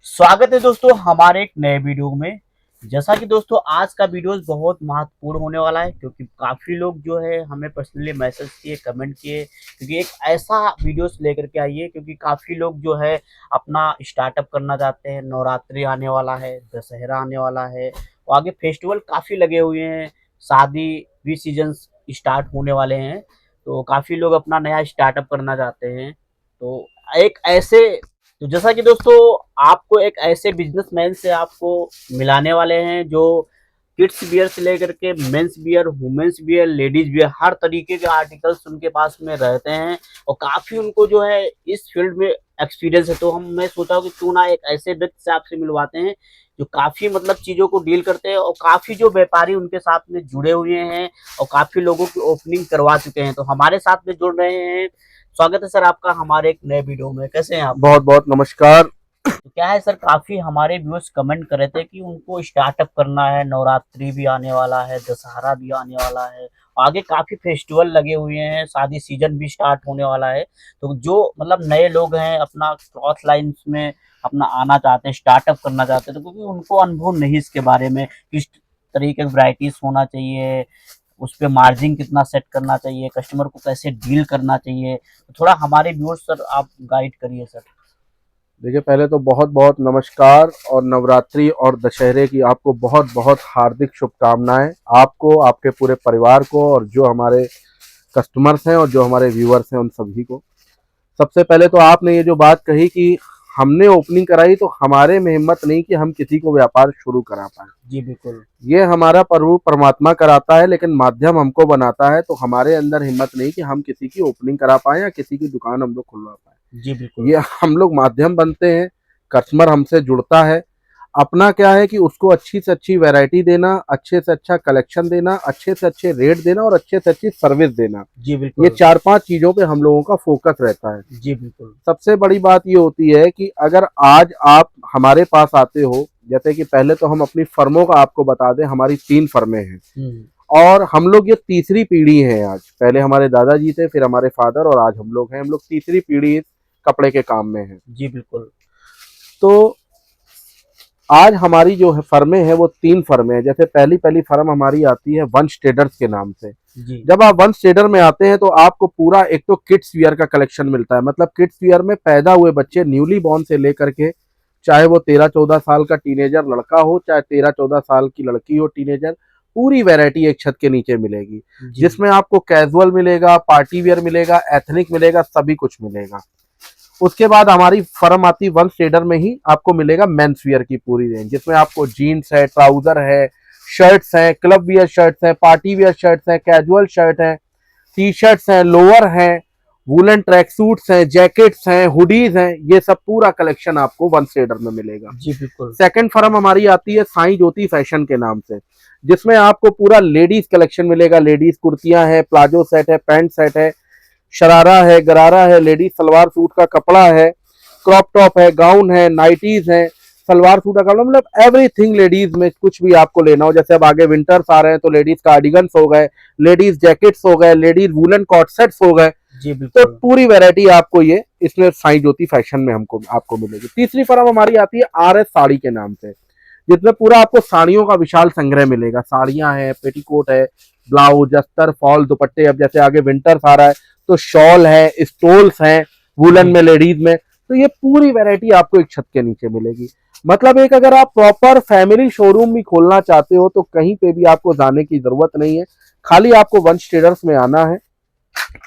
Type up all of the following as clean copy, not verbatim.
स्वागत है दोस्तों हमारे एक नए वीडियो में। जैसा कि दोस्तों आज का वीडियो बहुत महत्वपूर्ण होने वाला है, क्योंकि काफ़ी लोग जो है हमें पर्सनली मैसेज किए, कमेंट किए, क्योंकि एक ऐसा वीडियोस लेकर के आइए, क्योंकि काफ़ी लोग जो है अपना स्टार्टअप करना चाहते हैं। नवरात्रि आने वाला है, दशहरा आने वाला है और आगे फेस्टिवल काफ़ी लगे हुए हैं, शादी भी सीजन्स स्टार्ट होने वाले हैं। तो काफ़ी लोग अपना नया स्टार्टअप करना चाहते हैं। तो एक ऐसे तो जैसा कि दोस्तों आपको एक ऐसे बिजनेसमैन से आपको मिलाने वाले हैं, जो किड्स वियर से लेकर के men's wear, women's wear, ladies wear, हर तरीके के आर्टिकल्स उनके पास में रहते हैं और काफ़ी उनको जो है इस फील्ड में एक्सपीरियंस है। तो मैं सोचा हूँ कि क्यों ना एक ऐसे व्यक्ति से आपसे मिलवाते हैं जो काफ़ी मतलब चीज़ों को डील करते हैं और काफ़ी जो व्यापारी उनके साथ में जुड़े हुए हैं और काफ़ी लोगों की ओपनिंग करवा चुके हैं। तो हमारे साथ में जुड़ रहे हैं। स्वागत है सर आपका हमारे एक नए वीडियो में। कैसे हैं आप? बहुत बहुत नमस्कार। तो क्या है सर, काफी हमारे व्यूअर्स कमेंट कर रहे थे कि उनको स्टार्टअप करना है, नवरात्रि भी आने वाला है, दशहरा भी आने वाला है, आगे काफी फेस्टिवल लगे हुए हैं, शादी सीजन भी स्टार्ट होने वाला है। तो जो मतलब नए लोग हैं अपना क्लॉथ लाइन्स में अपना आना चाहते हैं, स्टार्टअप करना चाहते हैं, तो क्योंकि उनको अनुभव नहीं इसके बारे में, किस तरीके की वैरायटीज होना चाहिए, उस पे मार्जिन कितना सेट करना चाहिए, कस्टमर को कैसे डील करना चाहिए, तो थोड़ा हमारे व्यूअर्स सर आप गाइड करिए सर। देखिए, पहले तो बहुत बहुत नमस्कार और नवरात्रि और दशहरे की आपको बहुत बहुत हार्दिक शुभकामनाएं, आपको, आपके पूरे परिवार को और जो हमारे कस्टमर्स हैं और जो हमारे व्यूअर्स हैं उन सभी को। सबसे पहले तो आपने ये जो बात कही कि हमने ओपनिंग कराई, तो हमारे में हिम्मत नहीं कि हम किसी को व्यापार शुरू करा पाए। जी बिल्कुल। ये हमारा प्रभु परमात्मा कराता है, लेकिन माध्यम हमको बनाता है। तो हमारे अंदर हिम्मत नहीं कि हम किसी की ओपनिंग करा पाए या किसी की दुकान हम लोग खुलवा पाए। जी बिल्कुल। ये हम लोग माध्यम बनते हैं, कस्टमर हमसे जुड़ता है। अपना क्या है कि उसको अच्छी से अच्छी वैरायटी देना, अच्छे से अच्छा कलेक्शन देना, अच्छे से अच्छे रेट देना और अच्छे से अच्छी सर्विस देना। जी ये बिल्कुल। 4-5 चीज़ों पे हम लोगों का फ़ोकस रहता है। जी बिल्कुल। सबसे बड़ी बात ये होती है कि अगर आज आप हमारे पास आते हो, जैसे कि पहले तो हम अपनी फर्मों का आपको बता दें, हमारी 3 फर्में हैं हुँ। और हम लोग ये तीसरी पीढ़ी है आज। पहले हमारे दादाजी थे, फिर हमारे फादर और आज हम लोग हैं। हम लोग तीसरी पीढ़ी इस कपड़े के काम में हैं। जी बिल्कुल। तो आज हमारी जो है फर्में हैं वो 3 फर्में हैं। जैसे पहली पहली फर्म हमारी आती है वंश ट्रेडर्स के नाम से। जी। जब आप वंश ट्रेडर में आते हैं तो आपको पूरा एक तो किड्स वियर का कलेक्शन मिलता है। मतलब किड्स वियर में पैदा हुए बच्चे न्यूली बॉर्न से लेकर के, चाहे वो 13-14 साल का टीनेजर लड़का हो, चाहे 13-14 साल की लड़की हो टीनेजर, पूरी वैरायटी एक छत के नीचे मिलेगी। जी। जिसमें आपको कैजुअल मिलेगा, पार्टी वियर मिलेगा, एथनिक मिलेगा, सभी कुछ मिलेगा। उसके बाद हमारी फर्म आती है वंश ट्रेडर में ही आपको मिलेगा मेंस वियर की पूरी रेंज, जिसमें आपको जीन्स है, ट्राउजर है, शर्ट्स हैं, क्लब वियर शर्ट्स हैं, पार्टी वियर शर्ट्स हैं, कैजुअल शर्ट हैं, टी शर्ट्स हैं, लोअर हैं, वुलन ट्रैक सूट्स हैं, जैकेट्स हैं, हुडीज हैं। ये सब पूरा कलेक्शन आपको वन ट्रेडर में मिलेगा। जी बिल्कुल। सेकंड फर्म हमारी आती है साईं ज्योति फैशन के नाम से, जिसमें आपको पूरा लेडीज कलेक्शन मिलेगा। लेडीज कुर्तियां हैं, प्लाजो सेट है, पैंट सेट है, शरारा है, गरारा है, लेडीज सलवार सूट का कपड़ा है, क्रॉप टॉप है, गाउन है, नाइटीज है, सलवार सूट का कपड़ा, मतलब एवरीथिंग लेडीज में कुछ भी आपको लेना हो। जैसे अब आगे विंटर्स आ रहे हैं तो लेडीज कार्डिगन्स हो गए, लेडीज जैकेट्स हो गए, लेडीज वुलन कॉट सेट्स हो गए। जी तो बिल्कुल। पूरी वैरायटी आपको ये इसमें साईं ज्योति फैशन में हमको आपको मिलेगी। तीसरी फर्म हमारी आती है RS साड़ी के नाम से, जिसमें पूरा आपको साड़ियों का विशाल संग्रह मिलेगा। साड़ियां हैं, पेटीकोट है, ब्लाउज, अस्तर, फॉल, दुपट्टे। अब जैसे आगे विंटर्स आ रहा है तो शॉल है, स्टोल्स हैं, वुलन जी। में लेडीज में। तो ये पूरी वैरायटी आपको एक छत के नीचे मिलेगी। मतलब एक अगर आप प्रॉपर फैमिली शोरूम भी खोलना चाहते हो तो कहीं पे भी आपको जाने की जरूरत नहीं है। खाली आपको वंश ट्रेडर्स में आना है,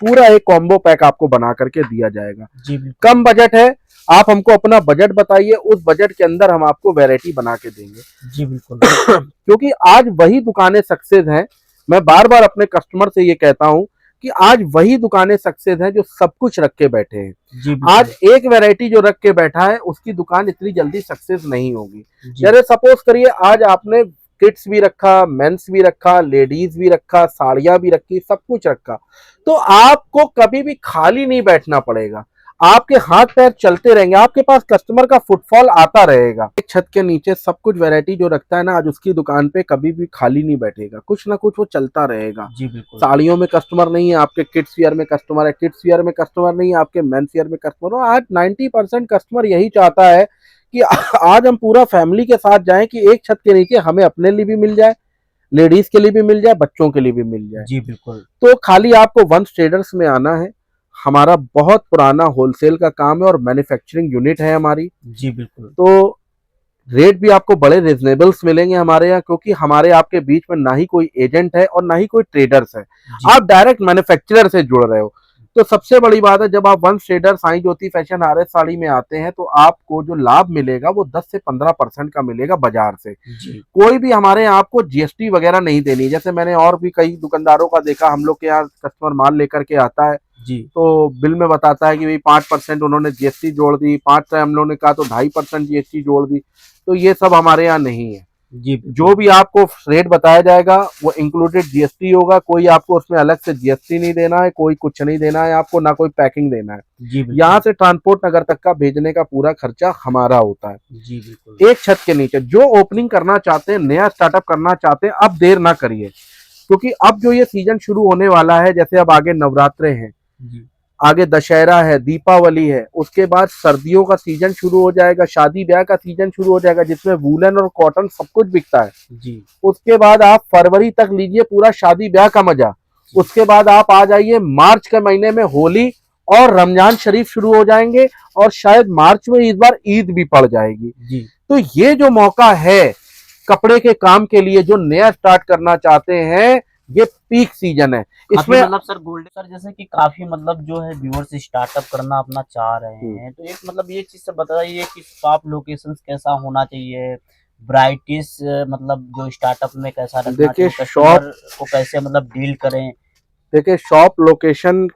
पूरा एक कॉम्बो पैक आपको बना करके दिया जाएगा। जी बिल्कुल। कम बजट है, आप हमको अपना बजट बताइए, उस बजट के अंदर हम आपको वैरायटी बना के देंगे। जी बिल्कुल। क्योंकि आज वही दुकानें सक्सेस हैं। मैं बार बार अपने कस्टमर से ये कहता हूं कि आज वही दुकानें सक्सेस हैं जो सब कुछ रख के बैठे हैं। जी आज बिल्कुल। एक वैरायटी जो रख के बैठा है उसकी दुकान इतनी जल्दी सक्सेस नहीं होगी। जी। जैसे सपोज करिए आज आपने किड्स भी रखा, मेंस भी रखा, लेडीज भी रखा, साड़ियां भी रखी, सब कुछ रखा, तो आपको कभी भी खाली नहीं बैठना पड़ेगा। आपके हाथ पैर चलते रहेंगे, आपके पास कस्टमर का फुटफॉल आता रहेगा। एक छत के नीचे सब कुछ वैरायटी जो रखता है ना, आज उसकी दुकान पे कभी भी खाली नहीं बैठेगा, कुछ ना कुछ वो चलता रहेगा। जी बिल्कुल। साड़ियों में कस्टमर नहीं है, आपके किड्स वियर में कस्टमर है, किड्स वियर में कस्टमर नहीं है, आपके मेंस वियर में कस्टमर हो। आज 90% कस्टमर यही चाहता है कि आज हम पूरा फैमिली के साथ जाएं कि एक छत के नीचे हमें अपने लिए भी मिल जाए, लेडीज के लिए भी मिल जाए, बच्चों के लिए भी मिल जाए। जी बिल्कुल। तो खाली आपको वंश ट्रेडर्स में आना है। हमारा बहुत पुराना होलसेल का काम है और मैन्युफैक्चरिंग यूनिट है हमारी। जी बिल्कुल। तो रेट भी आपको बड़े रिजनेबल्स मिलेंगे हमारे यहाँ, क्योंकि हमारे आपके बीच में ना ही कोई एजेंट है और ना ही कोई ट्रेडर्स है, आप डायरेक्ट मैन्युफैक्चरर से जुड़ रहे हो। तो सबसे बड़ी बात है, जब आप वंश ट्रेडर साईं ज्योति फैशन आरएस साड़ी में आते हैं तो आपको जो लाभ मिलेगा वो 10 से 15% का मिलेगा बाजार से। जी कोई भी हमारे यहाँ आपको जीएसटी वगैरह नहीं देनी। जैसे मैंने और भी कई दुकानदारों का देखा, हम लोग के यहाँ कस्टमर माल लेकर के आता है जी तो बिल में बताता है कि भाई 5% उन्होंने जीएसटी जोड़ दी, 5 से हम लोगों ने कहा तो 2.5% जीएसटी जोड़ दी। तो ये सब हमारे यहाँ नहीं है। जी जो भी आपको रेट बताया जाएगा वो इंक्लूडेड जीएसटी होगा, कोई आपको उसमें अलग से जीएसटी नहीं देना है, कोई कुछ नहीं देना है आपको, ना कोई पैकिंग देना है। जी बिल्कुल। यहाँ से ट्रांसपोर्ट नगर तक का भेजने का पूरा खर्चा हमारा होता है। जी बिल्कुल। एक छत के नीचे जो ओपनिंग करना चाहते हैं, नया स्टार्टअप करना चाहते हैं, अब देर ना करिए, क्योंकि अब जो ये सीजन शुरू होने वाला है, जैसे अब आगे नवरात्रे हैं, जी आगे दशहरा है, दीपावली है, उसके बाद सर्दियों का सीजन शुरू हो जाएगा, शादी ब्याह का सीजन शुरू हो जाएगा, जिसमें वूलन और कॉटन सब कुछ बिकता है। जी उसके बाद आप फरवरी तक लीजिए पूरा शादी ब्याह का मजा। उसके बाद आप आ जाइए मार्च के महीने में, होली और रमजान शरीफ शुरू हो जाएंगे, और शायद मार्च में इस बार ईद भी पड़ जाएगी। जी तो ये जो मौका है कपड़े के काम के लिए, जो नया स्टार्ट करना चाहते हैं, ये पीक सीजन है। इसमें मतलब सर गोल्डन सर, जैसे कि काफी मतलब जो है व्यूअर्स स्टार्टअप करना अपना चाह रहे हैं, तो एक मतलब ये चीज से बताइए कि शॉप लोकेशन कैसा होना चाहिए, वैराइटीज मतलब जो स्टार्टअप में कैसा रखना देखिए, चाहिए, शॉप कस्टमर को कैसे मतलब डील करें। देखिए शॉप लोकेशन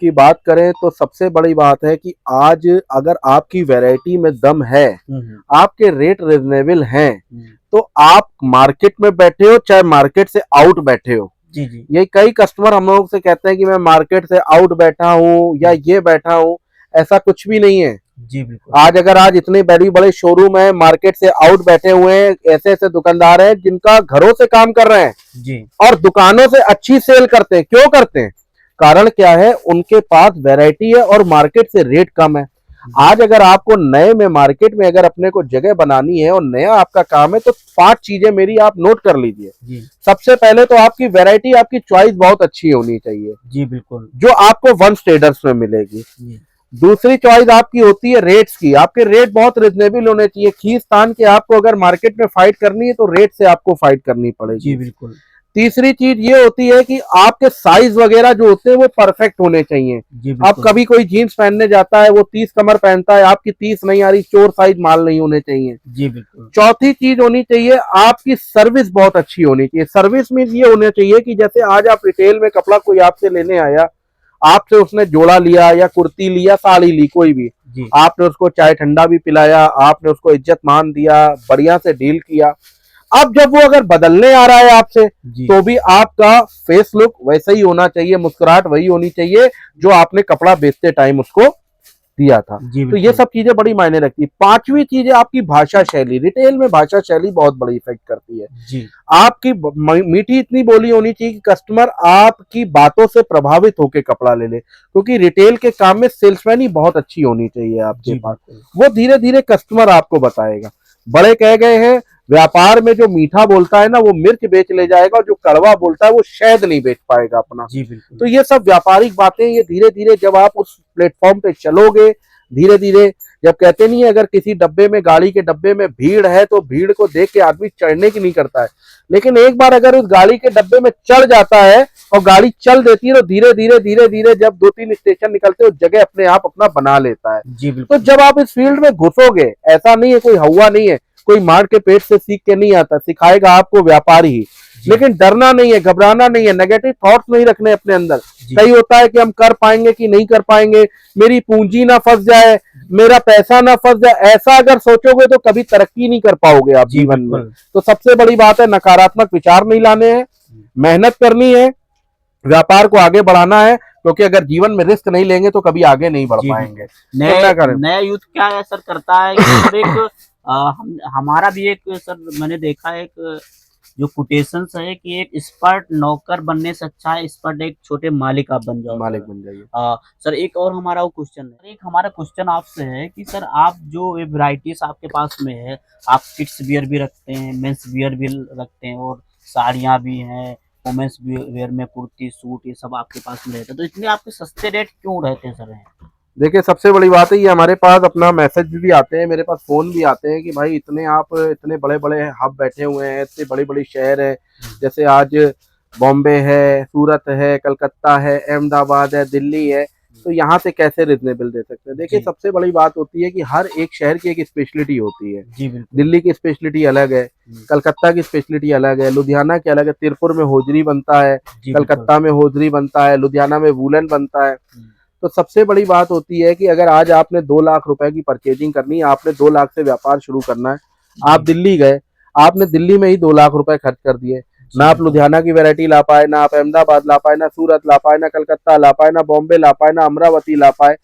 की बात करें तो सबसे बड़ी बात है कि आज अगर आपकी वैरायटी में दम है, आपके रेट रिजनेबल हैं, तो आप मार्केट में बैठे हो चाहे मार्केट से आउट बैठे हो। जी जी ये कई कस्टमर हम लोग से कहते हैं कि मैं मार्केट से आउट बैठा हूँ या ये बैठा हूँ, ऐसा कुछ भी नहीं है। जी बिल्कुल। आज इतने बड़े बड़े शोरूम है, मार्केट से आउट बैठे हुए हैं, ऐसे ऐसे दुकानदार हैं जिनका घरों से काम कर रहे हैं जी और दुकानों से अच्छी सेल करते हैं। क्यों करते हैं? कारण क्या है? उनके पास वैरायटी है और मार्केट से रेट कम है। आज अगर आपको नए में मार्केट में अगर अपने को जगह बनानी है और नया आपका काम है, तो 5 चीजें मेरी आप नोट कर लीजिए। सबसे पहले तो आपकी वैरायटी, आपकी चॉइस बहुत अच्छी होनी चाहिए। जी बिल्कुल। जो आपको वंश ट्रेडर्स में मिलेगी। जी दूसरी चॉइस आपकी होती है रेट्स की। आपके रेट बहुत रिजनेबल होने चाहिए। खींच तान के आपको अगर मार्केट में फाइट करनी है तो रेट से आपको फाइट करनी पड़ेगी। जी बिल्कुल। तीसरी चीज ये होती है कि आपके साइज वगैरह जो होते हैं वो परफेक्ट होने चाहिए। अब कभी कोई जीन्स पहनने जाता है, वो 30 कमर पहनता है, आपकी 30 नहीं आ रही, चोर साइज माल नहीं होने चाहिए। जी बिल्कुल। चौथी चीज होनी चाहिए, आपकी सर्विस बहुत अच्छी होनी चाहिए। सर्विस में ये होना चाहिए कि जैसे आज आप रिटेल में कपड़ा कोई आपसे लेने आया, आपसे उसने जोड़ा लिया या कुर्ती लिया, साड़ी ली, कोई भी, आपने उसको चाय ठंडा भी पिलाया, आपने उसको इज्जत मान दिया, बढ़िया से डील किया। अब जब वो अगर बदलने आ रहा है आपसे, तो भी आपका फेस लुक वैसा ही होना चाहिए, मुस्कुराहट वही होनी चाहिए जो आपने कपड़ा बेचते टाइम उसको दिया था। तो ये सब चीजें बड़ी मायने रखती है। पांचवी चीज है आपकी भाषा शैली। रिटेल में भाषा शैली बहुत बड़ी इफेक्ट करती है। जी। आपकी मीठी इतनी बोली होनी चाहिए कि कस्टमर आपकी बातों से प्रभावित होकर कपड़ा ले ले, क्योंकि रिटेल के काम में सेल्समैन ही बहुत अच्छी होनी चाहिए आपके पास। वो धीरे धीरे कस्टमर आपको बताएगा। बड़े कह गए हैं, व्यापार में जो मीठा बोलता है ना, वो मिर्च बेच ले जाएगा, और जो कड़वा बोलता है वो शहद नहीं बेच पाएगा अपना। जी बिल्कुल। तो ये सब व्यापारिक बातें, ये धीरे धीरे जब आप उस प्लेटफॉर्म पे चलोगे, धीरे धीरे, जब कहते नहीं है अगर किसी डब्बे में, गाड़ी के डब्बे में भीड़ है तो भीड़ को देख के आदमी चढ़ने की नहीं करता है, लेकिन एक बार अगर उस गाड़ी के डब्बे में चढ़ जाता है और गाड़ी चल देती है, तो धीरे धीरे धीरे धीरे जब 2-3 स्टेशन निकलते हैं, उस जगह अपने आप अपना बना लेता है। जी बिल्कुल। तो जब आप इस फील्ड में घुसोगे, ऐसा नहीं है कोई हवा नहीं है, कोई मार के पेट से सीख के नहीं आता, सिखाएगा आपको व्यापारी ही। लेकिन डरना नहीं है, घबराना नहीं है, नेगेटिव थॉट्स नहीं रखने अपने अंदर। कई होता है कि हम कर पाएंगे कि नहीं कर पाएंगे, मेरी पूंजी ना फंस जाए, मेरा पैसा ना फंस जाए, ऐसा अगर सोचोगे तो कभी तरक्की नहीं कर पाओगे आप जीवन में। तो सबसे बड़ी बात है, नकारात्मक विचार नहीं लाने हैं, मेहनत करनी है, व्यापार को आगे बढ़ाना है, क्योंकि अगर जीवन में रिस्क नहीं लेंगे तो कभी आगे नहीं बढ़ पाएंगे। नया यूथ क्या सर करता है कि सर एक हमारा भी एक सर मैंने देखा है, एक जो कोटेशंस है कि एक एक्सपर्ट नौकर बनने से अच्छा है एक्सपर्ट एक छोटे मालिक आप बन जाओ मालिक सर। बन जाइए। सर एक और हमारा वो क्वेश्चन है, एक हमारा क्वेश्चन आपसे है कि सर आप जो ये वैरायटीज आपके पास में है, आप किड्स वियर भी रखते हैं, मेंस वियर भी रखते हैं और साड़ियाँ भी हैं, वुमेन्स वियर में कुर्ती सूट ये सब आपके पास में रहता है, तो इतने आपके सस्ते रेट क्यों रहते हैं सर? देखिए सबसे बड़ी बात है ये हमारे पास अपना मैसेज भी आते हैं, मेरे पास फ़ोन भी आते हैं कि भाई इतने आप इतने बड़े-बड़े हब बैठे हुए हैं, इतने बड़ी-बड़ी शहर है, जैसे आज बॉम्बे है, सूरत है, कलकत्ता है, अहमदाबाद है, दिल्ली है, तो यहाँ से कैसे रिजनेबल दे सकते हैं। देखिए जी। सबसे बड़ी बात होती है कि हर एक शहर की एक स्पेशलिटी होती है। जी बिल्कुल। दिल्ली की स्पेशलिटी अलग है, कलकत्ता की स्पेशलिटी अलग है, लुधियाना की अलग है, तिरपुर में होजरी बनता है, जी बिल्कुल। कलकत्ता में होजरी बनता है, लुधियाना में वूलन बनता है। तो सबसे बड़ी बात होती है कि अगर आज आपने 2 लाख रुपए की परचेजिंग करनी है, आपने 2 लाख से व्यापार शुरू करना है, आप दिल्ली गए, आपने दिल्ली में ही 2 लाख रुपए खर्च कर दिए, ना आप लुधियाना की वैरायटी ला पाए, ना आप अहमदाबाद ला पाए, ना सूरत ला पाए, ना कलकत्ता ला पाए, ना बॉम्बे ला पाए, ना अमरावती ला पाए,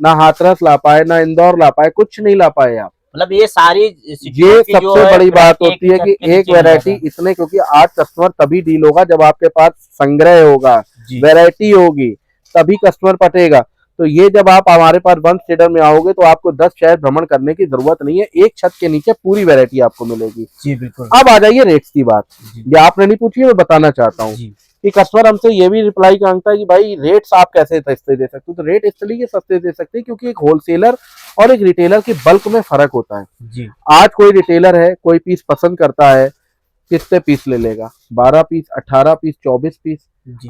ना हाथरस ला पाए, ना इंदौर ला पाए, कुछ नहीं ला पाए आप। मतलब ये सारी ये सबसे बड़ी बात होती है कि एक वैरायटी वैरायटी इतने, क्योंकि आज कस्टमर तभी डील होगा जब आपके पास संग्रह होगा, वैरायटी होगी, तभी कस्टमर पटेगा। तो ये जब आप हमारे पास वन स्टेडर में आओगे तो आपको 10 शहर भ्रमण करने की जरूरत नहीं है, एक छत के नीचे पूरी वैरायटी आपको मिलेगी। जी बिल्कुल। अब आ जाइए रेट्स की बात, ये आपने नहीं पूछी, मैं बताना चाहता हूँ कि कस्टमर हमसे ये भी रिप्लाई मांगता है कि भाई रेट्स आप कैसे सस्ते दे सकते हो, तो रेट इसलिए सस्ते दे सकते हैं क्योंकि एक होलसेलर और एक रिटेलर की बल्क में फर्क होता है। जी। आज कोई रिटेलर है, कोई पीस पसंद करता है, कितने पीस ले लेगा, 12 पीस, 18 पीस, 24 पीस।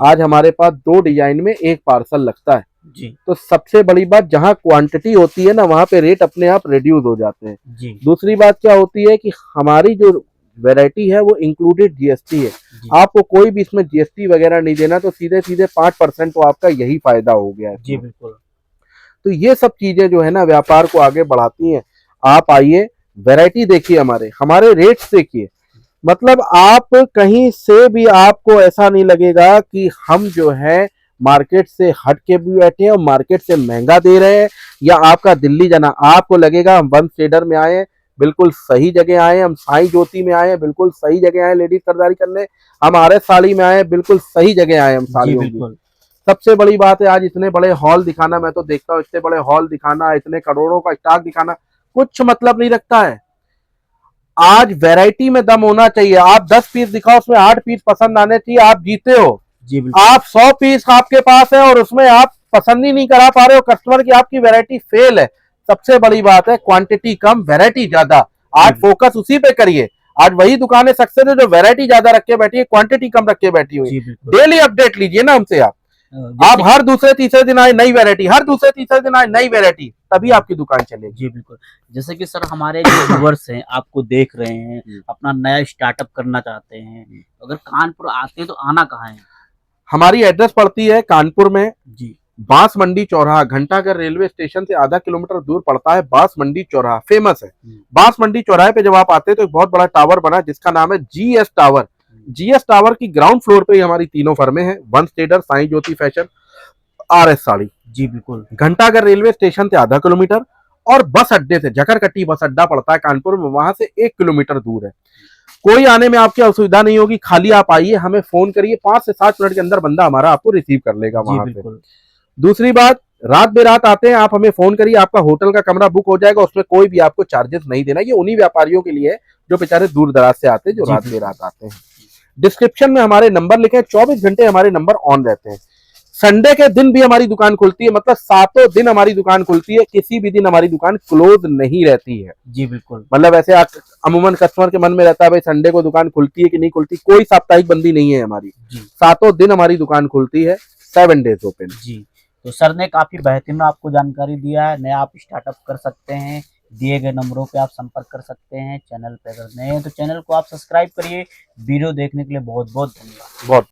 आज हमारे पास 2 डिजाइन में एक पार्सल लगता है। जी। तो सबसे बड़ी बात, जहां क्वांटिटी होती है ना वहां पे रेट अपने आप रिड्यूस हो जाते हैं। जी। दूसरी बात क्या होती है कि हमारी जो वैरायटी है वो इंक्लूडेड जीएसटी है, आपको कोई भी इसमें जीएसटी वगैरह नहीं देना, तो सीधे सीधे 5% तो आपका यही फायदा हो गया है। जी बिल्कुल। तो ये सब चीजें जो है ना व्यापार को आगे बढ़ाती हैं। आप आइए, वैरायटी देखिए, हमारे हमारे रेट्स देखिए, मतलब आप कहीं से भी आपको ऐसा नहीं लगेगा कि हम जो है मार्केट से हट के भी बैठे हैं और मार्केट से महंगा दे रहे हैं, या आपका दिल्ली जाना, आपको लगेगा हम वन स्टेडर में आए हैं, बिल्कुल सही जगह आए हैं, हम साईं ज्योति में आए हैं, बिल्कुल सही जगह आए लेडीज खरीदारी करने, हम आर एस साड़ी में आए हैं, बिल्कुल सही जगह आए हम साड़ियों की। सबसे बड़ी बात है आज इतने बड़े हॉल दिखाना, मैं तो देखता हूँ इतने बड़े हॉल दिखाना, इतने करोड़ों का स्टॉक दिखाना कुछ मतलब नहीं रखता है। आज वैरायटी में दम होना चाहिए, आप 10 पीस दिखाओ उसमें 8 पीस पसंद आने चाहिए, आप जीते हो। आप 100 पीस आपके पास है और उसमें आप पसंद ही नहीं करा पा रहे हो कस्टमर की, आपकी वैरायटी फेल है। सबसे बड़ी बात है क्वांटिटी कम वैरायटी ज्यादा, आज फोकस उसी पे करिए। आज वही दुकानें सक्सेस है जो वैरायटी ज्यादा रख के बैठी है, क्वांटिटी कम रख के बैठी हुई। डेली अपडेट लीजिए ना हमसे, आप हर दूसरे तीसरे दिन आए नई वैरायटी, हर दूसरे तीसरे दिन आए नई वैरायटी, तभी आपकी दुकान चलेगी। जी बिल्कुल। जैसे कि सर हमारे जो व्यूअर्स हैं आपको देख रहे हैं, अपना नया स्टार्टअप करना चाहते हैं, अगर कानपुर आते हैं तो आना कहाँ है? हमारी एड्रेस पड़ती है कानपुर में जी, बांस मंडी चौराहा, घंटाघर रेलवे स्टेशन से आधा किलोमीटर दूर पड़ता है बांस मंडी चौराहा, फेमस है। बांस मंडी चौराहे पे जब आप आते हैं तो एक बहुत बड़ा टावर बना जिसका नाम है जीएस टावर। जीएस टावर की ग्राउंड फ्लोर पे ही हमारी तीनों फर्में हैं, वन स्टेडर, साईं ज्योति फैशन, आरएस साड़ी। जी बिल्कुल। घंटाघर रेलवे स्टेशन से आधा किलोमीटर और बस अड्डे से, जकरकट्टी बस अड्डा पड़ता है कानपुर में, वहां से 1 किलोमीटर दूर है। कोई आने में आपकी असुविधा नहीं होगी, खाली आप आइए, हमें फोन करिए, 5 से 7 मिनट के अंदर बंदा हमारा आपको रिसीव कर लेगा वहां पे। दूसरी बात, रात बेरात आते हैं आप हमें फोन करिए, आपका होटल का कमरा बुक हो जाएगा, उसमें कोई भी आपको चार्जेस नहीं देना। ये उन्हीं व्यापारियों के लिए है जो बेचारे दूर दराज से आते हैं, जो रात बेरात आते हैं। डिस्क्रिप्शन में हमारे नंबर लिखे, 24 घंटे हमारे नंबर ऑन रहते हैं। संडे के दिन भी हमारी दुकान खुलती है, मतलब 7 दिन हमारी दुकान खुलती है, किसी भी दिन हमारी दुकान क्लोज नहीं रहती है। जी बिल्कुल। मतलब ऐसे अमूमन कस्टमर के मन में रहता है भाई संडे को दुकान खुलती है कि नहीं खुलती, कोई साप्ताहिक बंदी नहीं है हमारी। 7 दिन हमारी दुकान खुलती है, 7 डेज ओपन। जी, तो सर ने काफी बेहतरीन आपको जानकारी दिया है, नया आप स्टार्टअप कर सकते हैं, दिए गए नंबरों पे आप संपर्क कर सकते हैं। चैनल पे अगर नए हैं तो चैनल को आप सब्सक्राइब करिए। वीडियो देखने के लिए बहुत बहुत धन्यवाद। बहुत